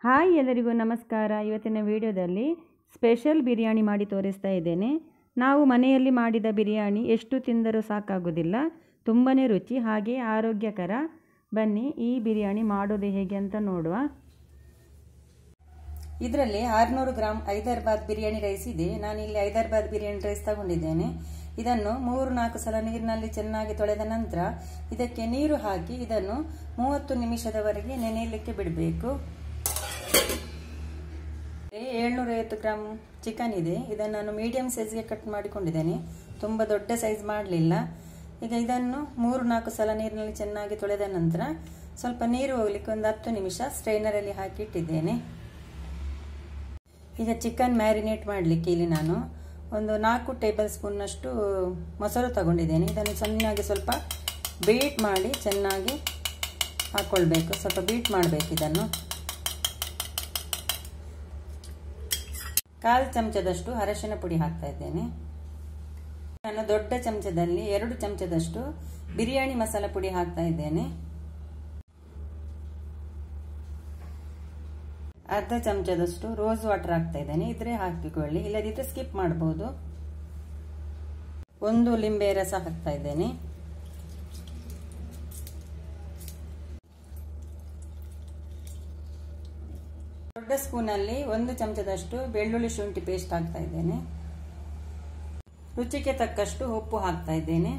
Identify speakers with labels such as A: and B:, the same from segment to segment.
A: Hi ಎಲ್ಲರಿಗೂ ನಮಸ್ಕಾರ. ಇವತ್ತಿನ ವಿಡಿಯೋದಲ್ಲಿ ಸ್ಪೆಷಲ್ ಬಿರಿಯಾನಿ ಮಾಡಿ ತೋರಿಸ್ತಾ ಇದ್ದೇನೆ. ನಾವು ಮನೆಯಲ್ಲಿ ಮಾಡಿದ ಬಿರಿಯಾನಿ ಎಷ್ಟು ತಿಂದರೂ ಸಾಕಾಗೋದಿಲ್ಲ, ತುಂಬಾ ರುಚಿ ಹಾಗೆ ಆರೋಗ್ಯಕರ. ಬನ್ನಿ ಈ ಬಿರಿಯಾನಿ ಮಾಡೋದು ಹೇಗೆ ಅಂತ ನೋಡುವ.
B: ಇದರಲ್ಲಿ 600 ಗ್ರಾಂ ಹೈದರಾಬಾದ್ ಬಿರಿಯಾನಿ ರೈಸ್ ಇದೆ. ನಾನಿಲ್ಲಿ ಹೈದರಾಬಾದ್ ಬಿರಿಯಾನಿ ರೈಸ್ ತಗೊಂಡಿದ್ದೇನೆ. ಇದನ್ನು 3-4 ಸಲ ನೀರಿನಲ್ಲಿ ಚೆನ್ನಾಗಿ ತೊಳೆದ ನಂತರ ಇದಕ್ಕೆ ನೀರು ಹಾಕಿ ಇದನ್ನು 30 ನಿಮಿಷದವರೆಗೆ ನೆನೆಯಲಿಕ್ಕೆ ಬಿಡಬೇಕು. 750 ಗ್ರಾಂ ಚಿಕನ್ ಇದೆ. ಇದನ್ನು ನಾನು ಮೀಡಿಯಂ ಸೈಜ್ಗೆ ಕಟ್ ಮಾಡಿಕೊಂಡಿದ್ದೇನೆ, ತುಂಬ ದೊಡ್ಡ ಸೈಜ್ ಮಾಡಲಿಲ್ಲ. ಈಗ ಇದನ್ನು 3-4 ಸಲ ನೀರಿನಲ್ಲಿ ಚೆನ್ನಾಗಿ ತೊಳೆದ ನಂತರ ಸ್ವಲ್ಪ ನೀರು ಹೋಗ್ಲಿಕ್ಕೆ ಒಂದು 10 ನಿಮಿಷ ಸ್ಟ್ರೈನರಲ್ಲಿ ಹಾಕಿ ಇಟ್ಟಿದ್ದೇನೆ. ಈಗ ಚಿಕನ್ ಮ್ಯಾರಿನೇಟ್ ಮಾಡಲಿಕ್ಕೆ ಇಲ್ಲಿ ನಾನು ಒಂದು 4 ಟೇಬಲ್ ಸ್ಪೂನ್ನಷ್ಟು ಮೊಸರು ತಗೊಂಡಿದ್ದೇನೆ. ಇದನ್ನು ಚೆನ್ನಾಗಿ ಸ್ವಲ್ಪ ಬೀಟ್ ಮಾಡಿ ಚೆನ್ನಾಗಿ ಹಾಕ್ಕೊಳ್ಬೇಕು. ಸ್ವಲ್ಪ ಬೀಟ್ ಮಾಡಬೇಕು. ಇದನ್ನು 1/4 ಚಮಚದಷ್ಟು ಅರಶಿನ ಪುಡಿ ಹಾಕ್ತಾ ಇದ್ದೇನೆ. ನಾನು ದೊಡ್ಡ ಚಮಚದಲ್ಲಿ 2 ಚಮಚದಷ್ಟು ಬಿರಿಯಾನಿ ಮಸಾಲ ಪುಡಿ ಹಾಕ್ತಾ ಇದ್ದೇನೆ. ಅರ್ಧ ಚಮಚದಷ್ಟು ರೋಸ್ ವಾಟರ್ ಹಾಕ್ತಾ ಇದ್ದೇನೆ. ಇದ್ರೆ ಹಾಕಿಕೊಳ್ಳಿ, ಇಲ್ಲದಿದ್ರೆ ಸ್ಕಿಪ್ ಮಾಡಬಹುದು. 1 ಲಿಂಬೆ ರಸ ಹಾಕ್ತಾ ಇದ್ದೇನೆ. ದೊಡ್ಡ ಸ್ಪೂನಲ್ಲಿ 1 ಚಮಚದಷ್ಟು ಬೆಳ್ಳುಳ್ಳಿ ಶುಂಠಿ ಪೇಸ್ಟ್ ಹಾಕ್ತಾ ಇದ್ದೇನೆ. ರುಚಿಗೆ ತಕ್ಕಷ್ಟು ಉಪ್ಪು ಹಾಕ್ತಾ ಇದ್ದೇನೆ.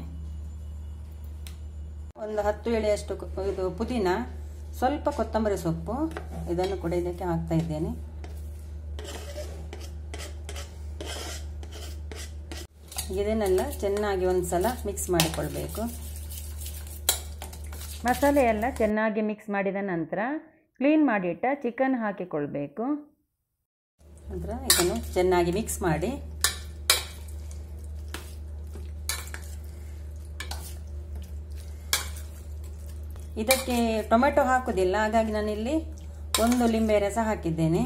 B: ಒಂದು 10 ಎಳೆಯಷ್ಟು ಇದು ಪುದೀನ, ಸ್ವಲ್ಪ ಕೊತ್ತಂಬರಿ ಸೊಪ್ಪು, ಇದನ್ನು ಕೂಡ ಇದಕ್ಕೆ ಹಾಕ್ತಾ ಇದ್ದೇನೆ. ಇದನ್ನೆಲ್ಲ ಚೆನ್ನಾಗಿ ಒಂದ್ಸಲ ಮಿಕ್ಸ್ ಮಾಡಿಕೊಳ್ಬೇಕು.
A: ಮಸಾಲೆ ಎಲ್ಲ ಚೆನ್ನಾಗಿ ಮಿಕ್ಸ್ ಮಾಡಿದ ನಂತರ ಕ್ಲೀನ್ ಮಾಡಿಟ್ಟ ಚಿಕನ್ ಹಾಕಿಕೊಳ್ಬೇಕು.
B: ನಂತರ ಇದನ್ನು ಚೆನ್ನಾಗಿ ಮಿಕ್ಸ್ ಮಾಡಿ ಇದಕ್ಕೆ ಟೊಮೆಟೊ ಹಾಕುವುದಿಲ್ಲ, ಹಾಗಾಗಿ ನಾನಿಲ್ಲಿ 1 ಲಿಂಬೆ ರಸ ಹಾಕಿದ್ದೇನೆ.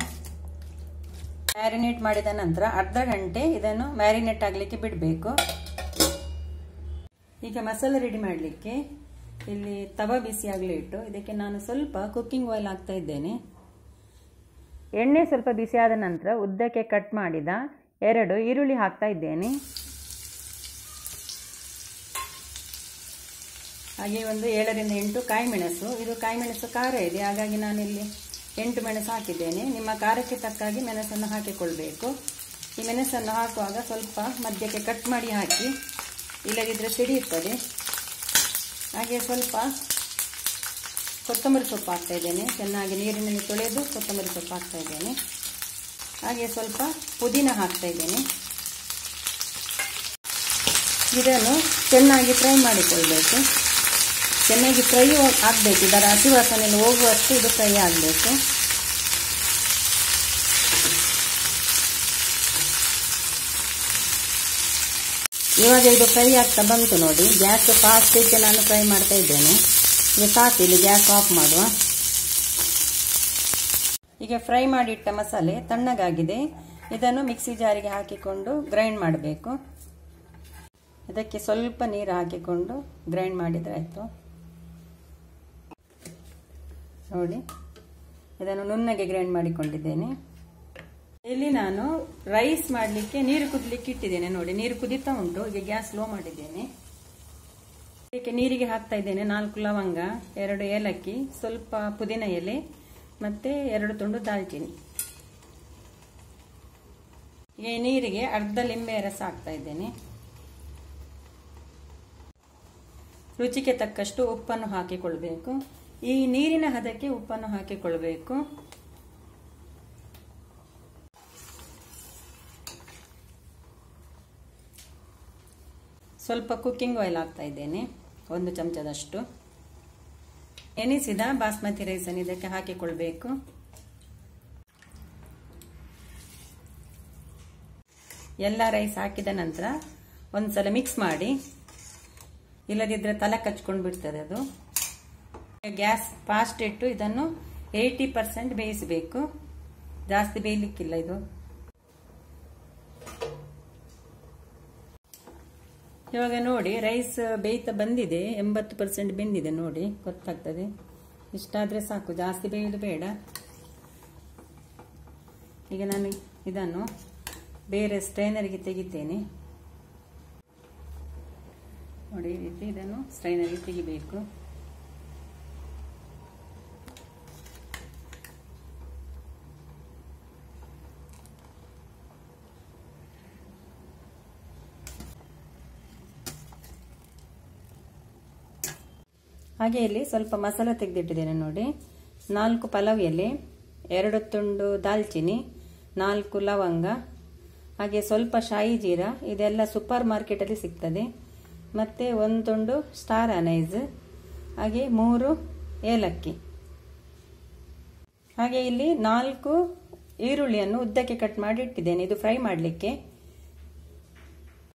B: ಮ್ಯಾರಿನೇಟ್ ಮಾಡಿದ ನಂತರ ಅರ್ಧ ಗಂಟೆ ಇದನ್ನು ಮ್ಯಾರಿನೇಟ್ ಆಗಲಿಕ್ಕೆ ಬಿಡಬೇಕು. ಈಗ ಮಸಾಲೆ ರೆಡಿ ಮಾಡಲಿಕ್ಕೆ ಇಲ್ಲಿ ತವ ಬಿಸಿ ಆಗಲಿ ಇಟ್ಟು ಇದಕ್ಕೆ ನಾನು ಸ್ವಲ್ಪ ಕುಕ್ಕಿಂಗ್ ಆಯಿಲ್ ಹಾಕ್ತಾ ಇದ್ದೇನೆ.
A: ಎಣ್ಣೆ ಸ್ವಲ್ಪ ಬಿಸಿಯಾದ ನಂತರ ಉದ್ದಕ್ಕೆ ಕಟ್ ಮಾಡಿದ 2 ಈರುಳ್ಳಿ ಹಾಕ್ತಾ ಇದ್ದೇನೆ.
B: ಹಾಗೆ ಒಂದು 7-8 ಕಾಯಿ ಮೆಣಸು. ಇದು ಕಾಯಿ ಮೆಣಸು ಖಾರ ಇದೆ, ಹಾಗಾಗಿ ನಾನಿಲ್ಲಿ 8 ಮೆಣಸು ಹಾಕಿದ್ದೇನೆ. ನಿಮ್ಮ ಖಾರಕ್ಕೆ ತಕ್ಕಾಗಿ ಮೆಣಸನ್ನು ಹಾಕಿಕೊಳ್ಬೇಕು. ಈ ಮೆಣಸನ್ನು ಹಾಕುವಾಗ ಸ್ವಲ್ಪ ಮಧ್ಯಕ್ಕೆ ಕಟ್ ಮಾಡಿ ಹಾಕಿ, ಇಲ್ಲದಿದ್ದರೆ ಸಿಡಿಯುತ್ತದೆ. ಹಾಗೆ ಸ್ವಲ್ಪ ಕೊತ್ತಂಬರಿ ಸೊಪ್ಪು ಹಾಕ್ತಾ ಇದ್ದೇನೆ. ಚೆನ್ನಾಗಿ ನೀರಿನಲ್ಲಿ ತೊಳೆದು ಕೊತ್ತಂಬರಿ ಸೊಪ್ಪು ಹಾಕ್ತಾ ಇದ್ದೇನೆ. ಹಾಗೆ ಸ್ವಲ್ಪ ಪುದೀನ ಹಾಕ್ತಾ ಇದ್ದೇನೆ. ಇದನ್ನು ಚೆನ್ನಾಗಿ ಫ್ರೈ ಮಾಡಿಕೊಳ್ಬೇಕು. ಚೆನ್ನಾಗಿ ಫ್ರೈ ಆಗಬೇಕು. ಇದರ ಹಸಿ ವಾಸನೆಯಲ್ಲಿ ಹೋಗುವಷ್ಟು ಇದು ಫ್ರೈ ಆಗಬೇಕು. ಇವಾಗ ಇದು ಫ್ರೈ ಆಗ್ತಾ ಬಂತು ನೋಡಿ. ಗ್ಯಾಸ್ ಫಾಸ್ಟ್ ಇಟ್ಟು ನಾನು ಫ್ರೈ ಮಾಡ್ತಾ ಇದ್ದೇನೆ. ಈಗ ಸಾಕು, ಇಲ್ಲಿ ಗ್ಯಾಸ್ ಆಫ್ ಮಾಡುವ. ಈಗ ಫ್ರೈ ಮಾಡಿಟ್ಟ ಮಸಾಲೆ ತಣ್ಣಗಾಗಿದೆ. ಇದನ್ನು ಮಿಕ್ಸಿ ಜಾರಿಗೆ ಹಾಕಿಕೊಂಡು ಗ್ರೈಂಡ್ ಮಾಡಬೇಕು. ಇದಕ್ಕೆ ಸ್ವಲ್ಪ ನೀರು ಹಾಕಿಕೊಂಡು ಗ್ರೈಂಡ್ ಮಾಡಿದರೆ ಆಯಿತು. ನೋಡಿ, ಇದನ್ನು ನುಣ್ಣಗೆ ಗ್ರೈಂಡ್ ಮಾಡಿಕೊಂಡಿದ್ದೇನೆ. ಇಲ್ಲಿ ನಾನು ರೈಸ್ ಮಾಡಲಿಕ್ಕೆ ನೀರು ಕುದಲಿಕ್ಕೆ ಇಟ್ಟಿದ್ದೇನೆ. ನೋಡಿ, ನೀರು ಕುದೀತಾ ಉಂಟು. ಈಗ ಗ್ಯಾಸ್ ಸ್ಲೋ ಮಾಡಿದ್ದೇನೆ. ಇದಕ್ಕೆ ನೀರಿಗೆ ಹಾಕ್ತಾ ಇದ್ದೇನೆ 4 ಲವಂಗ, 2 ಏಲಕ್ಕಿ, ಸ್ವಲ್ಪ ಪುದೀನ ಎಲೆ ಮತ್ತೆ 2 ತುಂಡು ದಾಲ್ಚಿನ್ನಿ. ಈಗ ನೀರಿಗೆ ಅರ್ಧ ಲಿಂಬೆ ರಸ ಹಾಕ್ತಾ ಇದ್ದೇನೆ. ರುಚಿಗೆ ತಕ್ಕಷ್ಟು ಉಪ್ಪನ್ನು ಹಾಕಿಕೊಳ್ಬೇಕು. ಈ ನೀರಿನ ಹದಕ್ಕೆ ಉಪ್ಪನ್ನು ಹಾಕಿಕೊಳ್ಬೇಕು. ಸ್ವಲ್ಪ ಕುಕ್ಕಿಂಗ್ ಆಯಿಲ್ ಹಾಕ್ತಾ ಇದ್ದೇನೆ, 1 ಚಮಚದಷ್ಟು. ನೆನೆಸಿದ ಬಾಸ್ಮತಿ ರೈಸನ್ನು ಇದಕ್ಕೆ ಹಾಕಿಕೊಳ್ಬೇಕು. ಎಲ್ಲ ರೈಸ್ ಹಾಕಿದ ನಂತರ ಒಂದ್ಸಲ ಮಿಕ್ಸ್ ಮಾಡಿ, ಇಲ್ಲದಿದ್ದರೆ ತಲೆ ಕಚ್ಕೊಂಡು ಬಿಡ್ತದೆ ಅದು. ಗ್ಯಾಸ್ ಫಾಸ್ಟ್ ಇಟ್ಟು ಇದನ್ನು 80% ಬೇಯಿಸಬೇಕು. ಜಾಸ್ತಿ ಬೇಯಲಿಕ್ಕಿಲ್ಲ ಇದು. ಇವಾಗ ನೋಡಿ, ರೈಸ್ ಬೇಯ್ತಾ ಬಂದಿದೆ. 80% ಬೆಂದಿದೆ ನೋಡಿ, ಗೊತ್ತಾಗ್ತದೆ. ಇಷ್ಟಾದರೆ ಸಾಕು, ಜಾಸ್ತಿ ಬೇಯೋದು ಬೇಡ. ಈಗ ನಾನು ಇದನ್ನು ಬೇರೆ ಸ್ಟ್ರೈನರ್ಗೆ ತೆಗಿತೇನೆ. ನೋಡಿ, ಈ ರೀತಿ ಇದನ್ನು ಸ್ಟ್ರೈನರ್ಗೆ ತೆಗಿಬೇಕು. ಹಾಗೆ ಇಲ್ಲಿ ಸ್ವಲ್ಪ ಮಸಾಲ ತೆಗೆದಿಟ್ಟಿದ್ದೇನೆ ನೋಡಿ. 4 ಪಲಾವ್ ಎಲೆ, 2 ತುಂಡು ದಾಲ್ಚಿನಿ, 4 ಲವಂಗ, ಹಾಗೆ ಸ್ವಲ್ಪ ಶಾಯಿ ಜೀರಾ, ಇದೆಲ್ಲ ಸೂಪರ್ ಮಾರ್ಕೆಟಲ್ಲಿ ಸಿಗ್ತದೆ. ಮತ್ತು 1 ತುಂಡು ಸ್ಟಾರ್ ಅನೈಸ್, ಹಾಗೆ 3 ಏಲಕ್ಕಿ. ಹಾಗೆ ಇಲ್ಲಿ 4 ಈರುಳ್ಳಿಯನ್ನು ಉದ್ದಕ್ಕೆ ಕಟ್ ಮಾಡಿ ಇಟ್ಟಿದ್ದೇನೆ, ಇದು ಫ್ರೈ ಮಾಡಲಿಕ್ಕೆ.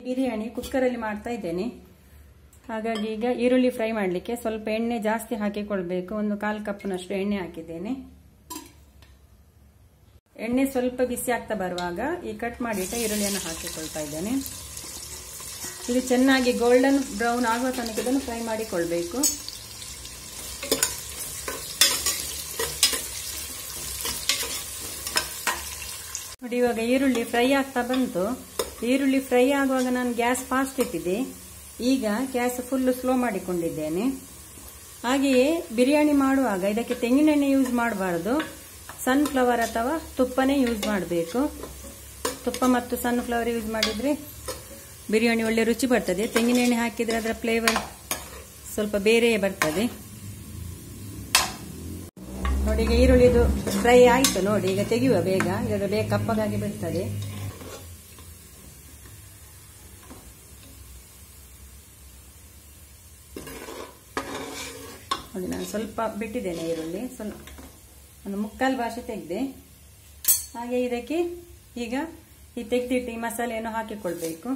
B: ಬಿರಿಯಾನಿ ಕುಕ್ಕರಲ್ಲಿ ಮಾಡ್ತಾ ಇದ್ದೇನೆ, ಹಾಗಾಗಿ ಈಗ ಈರುಳ್ಳಿ ಫ್ರೈ ಮಾಡಲಿಕ್ಕೆ ಸ್ವಲ್ಪ ಎಣ್ಣೆ ಜಾಸ್ತಿ ಹಾಕಿಕೊಳ್ಬೇಕು. 1/4 ಕಪ್ನಷ್ಟು ಎಣ್ಣೆ ಹಾಕಿದ್ದೇನೆ. ಎಣ್ಣೆ ಸ್ವಲ್ಪ ಬಿಸಿ ಆಗ್ತಾ ಬರುವಾಗ ಈ ಕಟ್ ಮಾಡಿಟ್ಟ ಈರುಳ್ಳಿಯನ್ನು ಹಾಕಿಕೊಳ್ತಾ ಇದ್ದೇನೆ. ಇದು ಚೆನ್ನಾಗಿ ಗೋಲ್ಡನ್ ಬ್ರೌನ್ ಆಗುವ ತನಕ ಇದನ್ನು ಫ್ರೈ ಮಾಡಿಕೊಳ್ಬೇಕು. ನೋಡಿ, ಇವಾಗ ಈರುಳ್ಳಿ ಫ್ರೈ ಆಗ್ತಾ ಬಂತು. ಈರುಳ್ಳಿ ಫ್ರೈ ಆಗುವಾಗ ನಾನು ಗ್ಯಾಸ್ ಫಾಸ್ಟ್ ಇಟ್ಟಿದ್ದೆ, ಈಗ ಗ್ಯಾಸ್ ಫುಲ್ ಸ್ಲೋ ಮಾಡಿಕೊಂಡಿದ್ದೇನೆ. ಹಾಗೆಯೇ ಬಿರಿಯಾನಿ ಮಾಡುವಾಗ ಇದಕ್ಕೆ ತೆಂಗಿನೆಣ್ಣೆ ಯೂಸ್ ಮಾಡಬಾರ್ದು, ಸನ್ಫ್ಲವರ್ ಅಥವಾ ತುಪ್ಪನೇ ಯೂಸ್ ಮಾಡಬೇಕು. ತುಪ್ಪ ಮತ್ತು ಸನ್ಫ್ಲವರ್ ಯೂಸ್ ಮಾಡಿದರೆ ಬಿರಿಯಾನಿ ಒಳ್ಳೆ ರುಚಿ ಬರ್ತದೆ. ತೆಂಗಿನೆಣ್ಣೆ ಹಾಕಿದರೆ ಅದರ ಫ್ಲೇವರ್ ಸ್ವಲ್ಪ ಬೇರೆಯೇ ಬರ್ತದೆ. ನೋಡಿ, ಈಗ ಈರುಳ್ಳಿದು ಫ್ರೈ ಆಯಿತು ನೋಡಿ. ಈಗ ತೆಗೆಯುವ ಬೇಗ, ಇವಾಗ ಬೇಗ ಕಪ್ಪಗಾಗಿ ಬರ್ತದೆ. ನೋಡಿ, ನಾನು ಸ್ವಲ್ಪ ಬಿಟ್ಟಿದ್ದೇನೆ ಈರುಳ್ಳಿ, ಸ್ವಲ್ಪ 1/4 ಭಾಷೆ ತೆಗೆದೆ. ಹಾಗೆ ಇದಕ್ಕೆ ಈಗ ಈ ತೆಗೆದಿಟ್ಟು ಈ ಮಸಾಲೆಯನ್ನು ಹಾಕಿಕೊಳ್ಬೇಕು.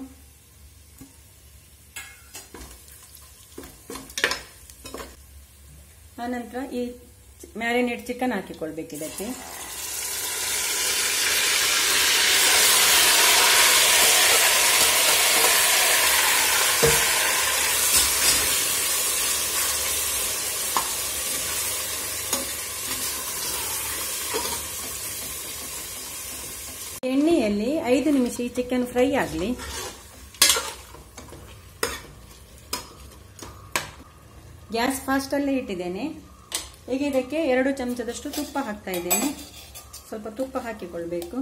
B: ಆನಂತರ ಈ ಮ್ಯಾರಿನೇಟ್ ಚಿಕನ್ ಹಾಕಿಕೊಳ್ಬೇಕು ಇದಕ್ಕೆ. ಎಣ್ಣೆಯಲ್ಲಿ 5 ನಿಮಿಷ ಈ ಚಿಕನ್ ಫ್ರೈ ಆಗಲಿ. ಗ್ಯಾಸ್ ಫಾಸ್ಟ್ ಅಲ್ಲೇ ಇಟ್ಟಿದ್ದೇನೆ. ಈಗ ಇದಕ್ಕೆ 2 ಚಮಚದಷ್ಟು ತುಪ್ಪ ಹಾಕ್ತಾ ಇದ್ದೇನೆ. ಸ್ವಲ್ಪ ತುಪ್ಪ ಹಾಕಿಕೊಳ್ಬೇಕು.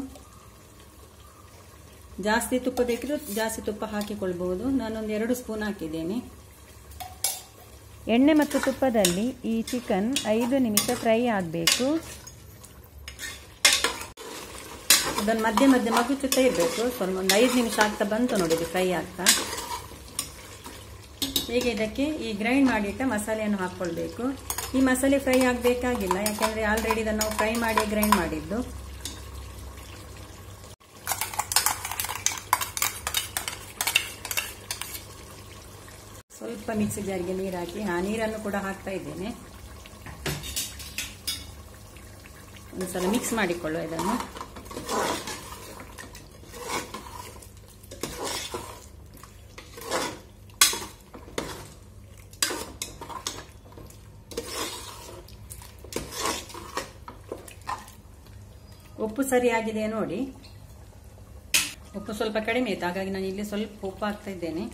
B: ಜಾಸ್ತಿ ತುಪ್ಪ ಬೇಕಿದ್ರೆ ಜಾಸ್ತಿ ತುಪ್ಪ ಹಾಕಿಕೊಳ್ಬಹುದು. ನಾನೊಂದು 2 ಸ್ಪೂನ್ ಹಾಕಿದ್ದೇನೆ.
A: ಎಣ್ಣೆ ಮತ್ತು ತುಪ್ಪದಲ್ಲಿ ಈ ಚಿಕನ್ 5 ನಿಮಿಷ ಫ್ರೈ ಆಗಬೇಕು.
B: ಇದನ್ನು ಮಧ್ಯೆ ಮಧ್ಯೆ ಮಗುಚುತ್ತಾ ಇರಬೇಕು. ಸ್ವಲ್ಪ ಒಂದು 5 ನಿಮಿಷ ಆಗ್ತಾ ಬಂತು ನೋಡಿ, ಇದು ಫ್ರೈ ಆಗ್ತಾ. ಈಗ ಇದಕ್ಕೆ ಈ ಗ್ರೈಂಡ್ ಮಾಡಿಟ್ಟ ಮಸಾಲೆಯನ್ನು ಹಾಕ್ಕೊಳ್ಬೇಕು. ಈ ಮಸಾಲೆ ಫ್ರೈ ಆಗಬೇಕಾಗಿಲ್ಲ, ಯಾಕೆಂದರೆ ಆಲ್ರೆಡಿ ಇದನ್ನು ನಾವು ಫ್ರೈ ಮಾಡಿ ಗ್ರೈಂಡ್ ಮಾಡಿದ್ದು. ಸ್ವಲ್ಪ ಮಿಕ್ಸಿ ಜಾರಿಗೆ ನೀರು ಹಾಕಿ, ನೀರನ್ನು ಕೂಡ ಹಾಕ್ತಾ ಇದ್ದೇನೆ. ಒಂದ್ಸಲ ಮಿಕ್ಸ್ ಮಾಡಿಕೊಳ್ಳುವ ಇದನ್ನು. ಉಪ್ಪು ಸರಿಯಾಗಿದೆ ನೋಡಿ. ಉಪ್ಪು ಸ್ವಲ್ಪ ಕಡಿಮೆ ಇತ್ತು, ಹಾಗಾಗಿ ನಾನು ಇಲ್ಲಿ ಸ್ವಲ್ಪ ಉಪ್ಪು ಹಾಕ್ತಾ ಇದ್ದೇನೆ.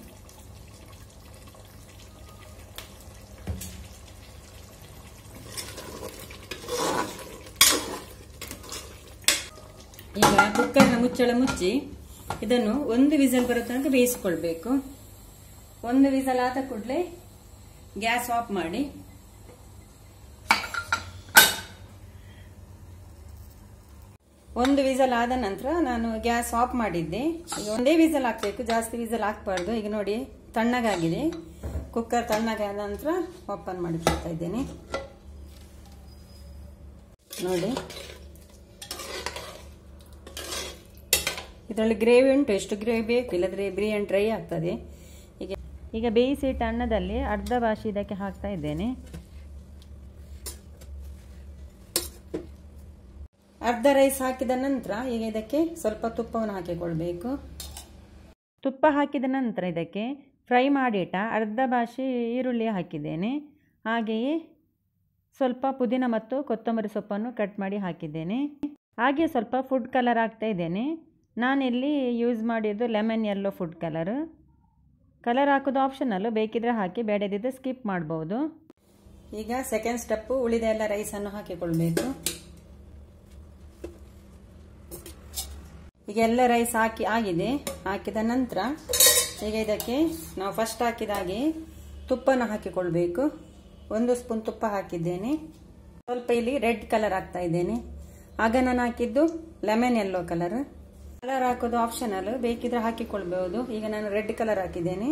B: ಈಗ ಕುಕ್ಕರ್ನ ಮುಚ್ಚಳ ಮುಚ್ಚಿ ಇದನ್ನು 1 ವಿಸಲ್ ಬರೋ ತನಕ ಬೇಯಿಸಿಕೊಳ್ಬೇಕು. 1 ವಿಸಲ್ ಆದ ಕೂಡಲೇ ಗ್ಯಾಸ್ ಆಫ್ ಮಾಡಿ. ಒಂದು ವಿಸಲ್ ಆದ ನಂತರ ನಾನು ಗ್ಯಾಸ್ ಆಫ್ ಮಾಡಿದ್ದೆ. ಈಗ 1 ವಿಸಲ್ ಹಾಕಬೇಕು, ಜಾಸ್ತಿ ವಿಸಲ್ ಹಾಕಬಾರ್ದು. ಈಗ ನೋಡಿ, ತಣ್ಣಗಾಗಿದೆ ಕುಕ್ಕರ್. ತಣ್ಣಗಾದ ನಂತರ ಓಪನ್ ಮಾಡಿಕೊಳ್ತಾ ಇದ್ದೇನೆ. ನೋಡಿ, ಇದರಲ್ಲಿ ಗ್ರೇವಿ ಉಂಟು. ಎಷ್ಟು ಗ್ರೇವಿ ಬೇಕು, ಇಲ್ಲದ್ರೆ ಬಿರಿಯಾನಿ ಡ್ರೈ ಆಗ್ತದೆ.
A: ಈಗ ಬೇಯಿಸಿಟ್ಟ ಅನ್ನದಲ್ಲಿ ಅರ್ಧ ಭಾಷೆ ಇದಕ್ಕೆ ಹಾಕ್ತಾ ಇದ್ದೇನೆ.
B: ಅರ್ಧ ರೈಸ್ ಹಾಕಿದ ನಂತರ ಈಗ ಇದಕ್ಕೆ ಸ್ವಲ್ಪ ತುಪ್ಪವನ್ನು ಹಾಕಿಕೊಳ್ಬೇಕು.
A: ತುಪ್ಪ ಹಾಕಿದ ನಂತರ ಇದಕ್ಕೆ ಫ್ರೈ ಮಾಡಿಟ್ಟ ಅರ್ಧ ಭಾಷೆ ಈರುಳ್ಳಿ ಹಾಕಿದ್ದೇನೆ. ಹಾಗೆಯೇ ಸ್ವಲ್ಪ ಪುದೀನ ಮತ್ತು ಕೊತ್ತಂಬರಿ ಸೊಪ್ಪನ್ನು ಕಟ್ ಮಾಡಿ ಹಾಕಿದ್ದೇನೆ. ಹಾಗೆ ಸ್ವಲ್ಪ ಫುಡ್ ಕಲರ್ ಹಾಕ್ತಾ ಇದ್ದೇನೆ. ನಾನಿಲ್ಲಿ ಯೂಸ್ ಮಾಡಿದ್ದು ಲೆಮನ್ ಯೆಲ್ಲೋ ಫುಡ್ ಕಲರ್ ಹಾಕೋದು ಆಪ್ಷನಲ್ಲು, ಬೇಕಿದ್ರೆ ಹಾಕಿ, ಬೇಡದಿದ್ದರೆ ಸ್ಕಿಪ್ ಮಾಡ್ಬೋದು.
B: ಈಗ ಸೆಕೆಂಡ್ ಸ್ಟೆಪ್ಪು, ಉಳಿದ ಎಲ್ಲ ರೈಸನ್ನು ಹಾಕಿಕೊಳ್ಬೇಕು. ಈಗ ಎಲ್ಲ ರೈಸ್ ಆಗಿದೆ. ಹಾಕಿದ ನಂತರ ಈಗ ಇದಕ್ಕೆ ನಾವು ಫಸ್ಟ್ ಹಾಕಿದಾಗೆ ತುಪ್ಪನ ಹಾಕಿಕೊಳ್ಬೇಕು. 1 ಸ್ಪೂನ್ ತುಪ್ಪ ಹಾಕಿದ್ದೇನೆ. ಸ್ವಲ್ಪ ಇಲ್ಲಿ ರೆಡ್ ಕಲರ್ ಹಾಕ್ತಾ ಇದ್ದೇನೆ. ಆಗ ನಾನು ಹಾಕಿದ್ದು ಲೆಮನ್ ಯೆಲ್ಲೋ ಕಲರ್ ಹಾಕೋದು ಆಪ್ಷನಲ್, ಬೇಕಿದ್ರೆ ಹಾಕಿಕೊಳ್ಬಹುದು. ಈಗ ನಾನು ರೆಡ್ ಕಲರ್ ಹಾಕಿದ್ದೇನೆ,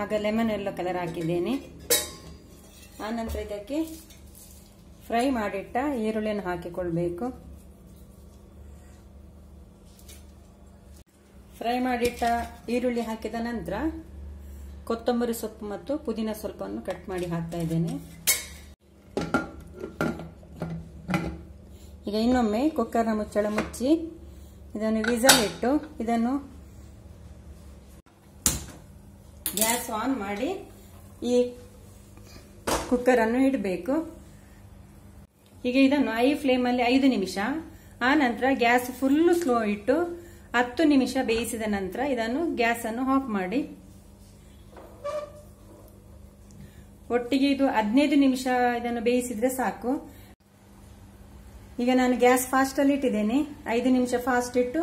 B: ಆಗ ಲೆಮನ್ ಯೆಲ್ಲೋ ಕಲರ್ ಹಾಕಿದ್ದೇನೆ. ಆನಂತರ ಇದಕ್ಕೆ ಫ್ರೈ ಮಾಡಿಟ್ಟ ಈರುಳ್ಳಿಯನ್ನು ಹಾಕಿಕೊಳ್ಬೇಕು. ಫ್ರೈ ಮಾಡಿಟ್ಟ ಈರುಳ್ಳಿ ಹಾಕಿದ ನಂತರ ಕೊತ್ತಂಬರಿ ಸೊಪ್ಪು ಮತ್ತು ಪುದೀನ ಸೊಪ್ಪನ್ನು ಕಟ್ ಮಾಡಿ ಹಾಕ್ತಾ ಇದ್ದೇನೆ. ಈಗ ಇನ್ನೊಮ್ಮೆ ಕುಕ್ಕರ್ನ ಮುಚ್ಚಳ ಮುಚ್ಚಿ ಇದನ್ನು ವಿಸಲ್ ಇಟ್ಟು ಇದನ್ನು ಗ್ಯಾಸ್ ಆನ್ ಮಾಡಿ ಈ ಕುಕ್ಕರ್ ಅನ್ನು ಇಡಬೇಕು. ಈಗ ಇದನ್ನು ಹೈ ಫ್ಲೇಮಲ್ಲಿ 5 ನಿಮಿಷ, ಆ ನಂತರ ಗ್ಯಾಸ್ ಫುಲ್ ಸ್ಲೋ ಇಟ್ಟು 10 ನಿಮಿಷ ಬೇಯಿಸಿದ ನಂತರ ಇದನ್ನು ಗ್ಯಾಸ್ ಅನ್ನು ಆಫ್ ಮಾಡಿ. ಒಟ್ಟಿಗೆ ಇದು 15 ನಿಮಿಷ ಇದನ್ನು ಬೇಯಿಸಿದ್ರೆ ಸಾಕು. ಈಗ ನಾನು ಗ್ಯಾಸ್ ಫಾಸ್ಟ್ ಅಲ್ಲಿ ಇಟ್ಟಿದ್ದೇನೆ. 5 ನಿಮಿಷ ಫಾಸ್ಟ್ ಇಟ್ಟು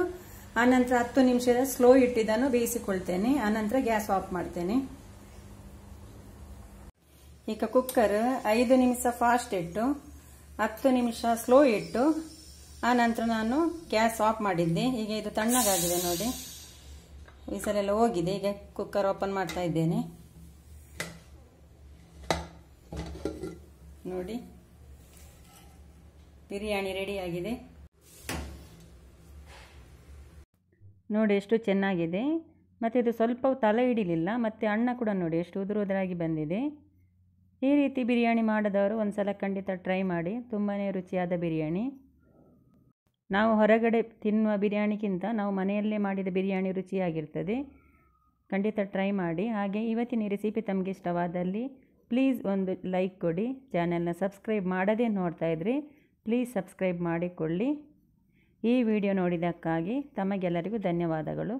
B: ಆನಂತರ 10 ನಿಮಿಷದ ಸ್ಲೋ ಇಟ್ಟು ಇದನ್ನು ಬೇಯಿಸಿಕೊಳ್ತೇನೆ. ಆನಂತರ ಗ್ಯಾಸ್ ಆಫ್ ಮಾಡ್ತೇನೆ. ಈಗ ಕುಕ್ಕರ್ 5 ನಿಮಿಷ ಫಾಸ್ಟ್ ಇಟ್ಟು 10 ನಿಮಿಷ ಸ್ಲೋ ಇಟ್ಟು ಆನಂತರ ನಾನು ಗ್ಯಾಸ್ ಆಫ್ ಮಾಡಿದ್ದೆ. ಈಗ ಇದು ತಣ್ಣಗಾಗಿದೆ ನೋಡಿ, ವಿಸಲೆಲ್ಲ ಹೋಗಿದೆ. ಈಗ ಕುಕ್ಕರ್ ಓಪನ್ ಮಾಡ್ತಾ ಇದ್ದೇನೆ. ನೋಡಿ, ಬಿರಿಯಾನಿ ರೆಡಿ ಆಗಿದೆ.
A: ನೋಡಿ ಎಷ್ಟು ಚೆನ್ನಾಗಿದೆ. ಮತ್ತು ಇದು ಸ್ವಲ್ಪ ತಲೆ ಹಿಡಿಲಿಲ್ಲ, ಮತ್ತು ಅನ್ನ ಕೂಡ ನೋಡಿ ಎಷ್ಟು ಉದುರಾಗಿ ಬಂದಿದೆ. ಈ ರೀತಿ ಬಿರಿಯಾನಿ ಮಾಡದವರು ಒಂದ್ಸಲ ಖಂಡಿತ ಟ್ರೈ ಮಾಡಿ, ತುಂಬಾ ರುಚಿಯಾದ ಬಿರಿಯಾನಿ. ನಾವು ಹೊರಗಡೆ ತಿನ್ನುವ ಬಿರಿಯಾನಿಗಿಂತ ನಾವು ಮನೆಯಲ್ಲೇ ಮಾಡಿದ ಬಿರಿಯಾನಿ ರುಚಿಯಾಗಿರ್ತದೆ. ಖಂಡಿತ ಟ್ರೈ ಮಾಡಿ. ಹಾಗೆ ಇವತ್ತಿನ ರೆಸಿಪಿ ತಮಗೆ ಇಷ್ಟವಾದಲ್ಲಿ ಪ್ಲೀಸ್ ಒಂದು ಲೈಕ್ ಕೊಡಿ. ಚಾನೆಲ್ನ ಸಬ್ಸ್ಕ್ರೈಬ್ ಮಾಡದೇ ನೋಡ್ತಾ ಇದ್ದರೆ ಪ್ಲೀಸ್ ಸಬ್ಸ್ಕ್ರೈಬ್ ಮಾಡಿಕೊಳ್ಳಿ. ಈ ವಿಡಿಯೋ ನೋಡಿದ್ದಕ್ಕಾಗಿ ತಮಗೆಲ್ಲರಿಗೂ ಧನ್ಯವಾದಗಳು.